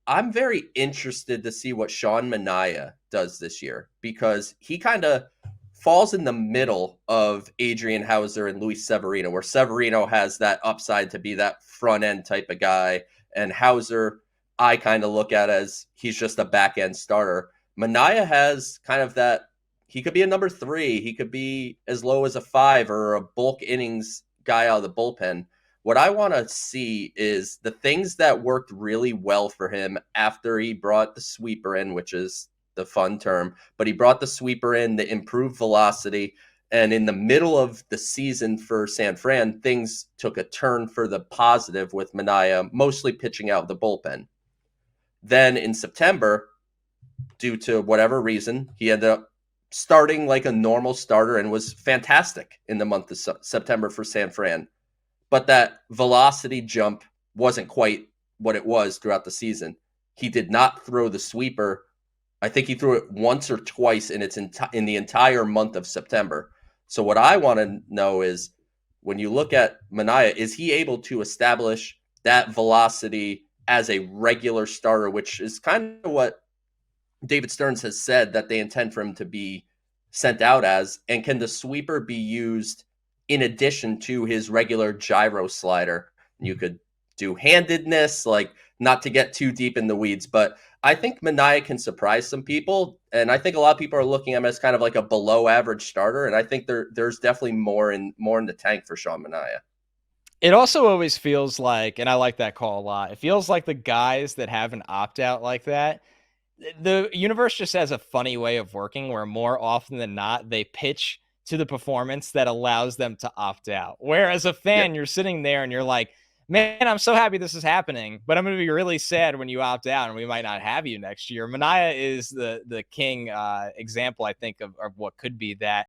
I'm very interested to see what Sean Manaea does this year because he kind of falls in the middle of Adrian Hauser and Luis Severino, where Severino has that upside to be that front end type of guy, and Hauser I kind of look at as he's just a back end starter. Manaea has kind of that. He could be a number 3. He could be as low as a 5 or a bulk innings guy out of the bullpen. What I want to see is the things that worked really well for him after he brought the sweeper in, which is the fun term, but he brought the sweeper in, the improved velocity. And in the middle of the season for San Fran, things took a turn for the positive with Manaea mostly pitching out of the bullpen. Then in September, due to whatever reason, he ended up starting like a normal starter and was fantastic in the month of September for San Fran. But that velocity jump wasn't quite what it was throughout the season. He did not throw the sweeper. I think he threw it once or twice in in the entire month of September. So what I want to know is when you look at Manaea, is he able to establish that velocity as a regular starter, which is kind of what David Stearns has said that they intend for him to be sent out as? And can the sweeper be used in addition to his regular gyro slider? You could do handedness, like not to get too deep in the weeds, but I think Manaea can surprise some people. And I think a lot of people are looking at him as kind of like a below average starter. And I think there's definitely more in the tank for Sean Manaea. It also always feels like, and I like that call a lot, it feels like the guys that have an opt out like that, the universe just has a funny way of working where more often than not, they pitch to the performance that allows them to opt out. Whereas a Yeah. fan, you're sitting there and you're like, man, I'm so happy this is happening, but I'm going to be really sad when you opt out and we might not have you next year. Manaea is the king example, I think, of what could be that.